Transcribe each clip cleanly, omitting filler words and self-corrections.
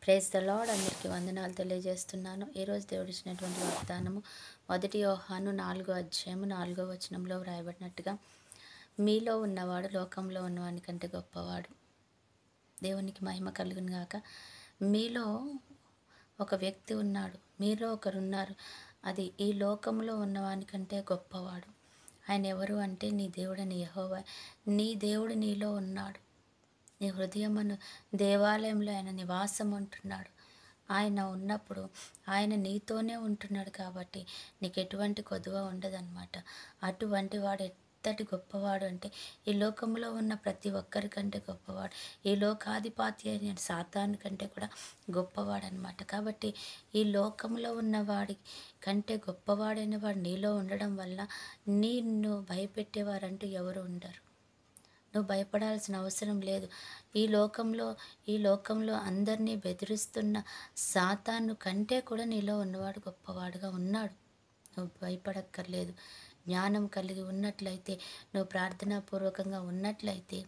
Praise the lord. అందరికీ వందనాలు తెలియజేస్తున్నాను. ఈరోజు దేవుడు ఇచ్చినటువంటి వాగ్దానము 1 యోహాను 4:4 వ్రాయబడినట్టుగా, మీలో ఉన్నవాడు లోకంలో ఉన్నవాని కంటే గొప్పవాడు. దేవునికి మహిమ కలుగును గాక. మీలో ఒక వ్యక్తి ఉన్నాడు, మీలో ఒకరున్నారు. అది ఈ లోకంలో ఉన్నవాని కంటే గొప్పవాడు. ఆయన ఎవరు అంటే నీ దేవుడని యెహోవా. నీ దేవుడు నీలో ఉన్నాడు. నీ హృదయమును దేవాలయంలో ఆయన నివాసం ఉంటున్నాడు. ఆయన ఉన్నప్పుడు ఆయన నీతోనే ఉంటున్నాడు కాబట్టి నీకు ఎటువంటి కొదువ ఉండదన్నమాట. అటువంటి వాడు ఎంతటి గొప్పవాడు అంటే ఈ లోకంలో ఉన్న ప్రతి ఒక్కరికంటే గొప్పవాడు. ఈ లోకాధిపతి అయిన సాతాను కంటే కూడా గొప్పవాడు అనమాట. కాబట్టి ఈ లోకంలో ఉన్నవాడి కంటే గొప్పవాడైన వాడు నీలో ఉండడం వల్ల నిన్ను భయపెట్టేవారంటూ ఎవరు ఉండరు. నువ్వు భయపడాల్సిన అవసరం లేదు. ఈ లోకంలో అందరినీ బెదిరిస్తున్న సాతాను కంటే కూడా నీలో ఉన్నవాడు గొప్పవాడుగా ఉన్నాడు. నువ్వు భయపడక్కర్లేదు. జ్ఞానం కలిగి ఉన్నట్లయితే, నువ్వు ప్రార్థనాపూర్వకంగా ఉన్నట్లయితే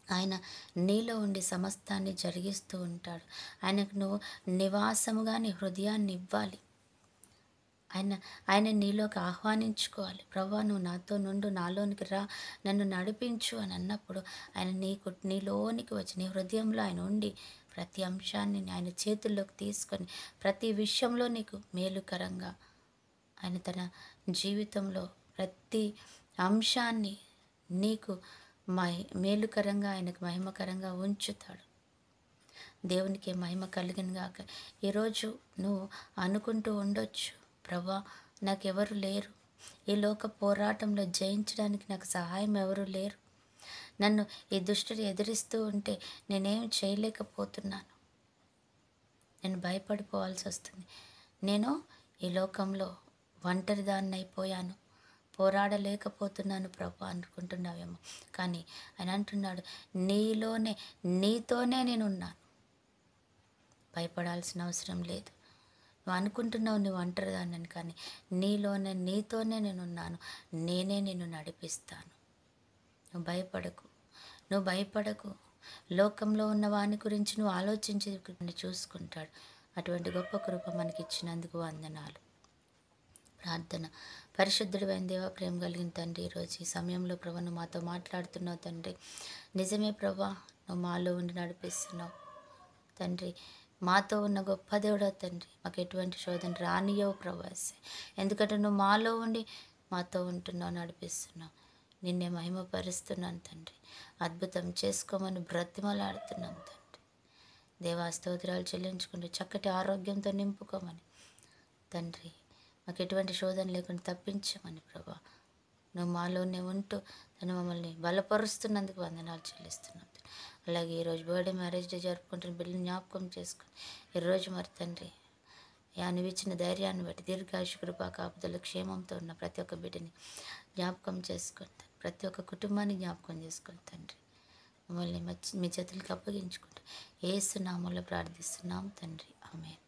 ఆయన నీలో ఉండి సమస్తాన్ని జరిగిస్తూ ఉంటాడు. ఆయనకు నువ్వు నివాసముగా నీ హృదయాన్ని ఇవ్వాలి. ఆయన నీలోకి ఆహ్వానించుకోవాలి. ప్రభువా, నువ్వు నాతో నుండు, నాలోనికి రా, నన్ను నడిపించు అని అన్నప్పుడు ఆయన నీలోనికి వచ్చి నీ హృదయంలో ఆయన ఉండి ప్రతి అంశాన్ని ఆయన చేతుల్లోకి తీసుకొని ప్రతి విషయంలో నీకు మేలుకరంగా ఆయన తన జీవితంలో ప్రతి అంశాన్ని నీకు మేలుకరంగా ఆయనకు మహిమకరంగా ఉంచుతాడు. దేవునికి మహిమ కలిగిన గాక. ఈరోజు నువ్వు అనుకుంటూ ఉండొచ్చు, ప్రభా నాకెవరు లేరు, ఈ లోక పోరాటంలో జయించడానికి నాకు సహాయం ఎవరు లేరు, నన్ను ఈ దుష్టుడు ఎదిరిస్తూ ఉంటే నేనేం చేయలేకపోతున్నాను, నేను భయపడిపోవాల్సి వస్తుంది, నేను ఈ లోకంలో ఒంటరిదాన్ని అయిపోయాను, పోరాడలేకపోతున్నాను ప్రభు అనుకుంటున్నావేమో. కానీ ఆయన అంటున్నాడు, నీతోనే నేనున్నాను, భయపడాల్సిన అవసరం లేదు. నువ్వు అనుకుంటున్నావు నువ్వు ఒంటరిదాన్ని, కానీ నీతోనే నేనున్నాను, నేనే నిన్ను నడిపిస్తాను. నువ్వు భయపడకు. లోకంలో ఉన్న వాని గురించి నువ్వు ఆలోచించి చూసుకుంటాడు. అటువంటి గొప్ప కృప మనకి ఇచ్చినందుకు వందనాలు. ప్రార్థన. పరిశుద్ధుడైన దేవా, ప్రేమ కలిగిన తండ్రి, ఈరోజు ఈ సమయంలో ప్రభా నువ్వు మాతో మాట్లాడుతున్నావు తండ్రి. నిజమే ప్రభా, నువ్వు మాలో ఉండి నడిపిస్తున్నావు తండ్రి. మాతో ఉన్న గొప్ప దేవుడో తండ్రి, మాకు ఎటువంటి శోధన రానియవు ప్రభాసే. ఎందుకంటే నువ్వు మాలో ఉండి మాతో ఉంటున్నావు, నడిపిస్తున్నావు. నిన్నే మహిమపరుస్తున్నాను తండ్రి. అద్భుతం చేసుకోమని బ్రతిమలాడుతున్నాం తండ్రి. దేవా, స్తోత్రాలు చెల్లించుకుంటూ చక్కటి ఆరోగ్యంతో నింపుకోమని తండ్రి, మాకు ఎటువంటి శోధన లేకుండా తప్పించమని ప్రభా, నువ్వు మాలోనే ఉంటూ తను మమ్మల్ని బలపరుస్తున్నందుకు వందనాలు చెల్లిస్తున్నాం. అలాగే ఈరోజు బర్త్డే, మ్యారేజ్ డే జరుపుకుంటున్న బిడ్డని జ్ఞాపకం చేసుకుని ఈరోజు మరి తండ్రి నువ్వు ఇచ్చిన ధైర్యాన్ని బట్టి దీర్ఘాయుష కృపా కాపుదల క్షేమంతో ఉన్న ప్రతి ఒక్క బిడ్డని జ్ఞాపకం చేసుకొని, ప్రతి ఒక్క కుటుంబాన్ని జ్ఞాపకం చేసుకొని తండ్రి, మమ్మల్ని మీ చేతులకు అప్పగించుకుంటూ యేసు నామములో ప్రార్థిస్తున్నాం తండ్రి. ఆమేన్.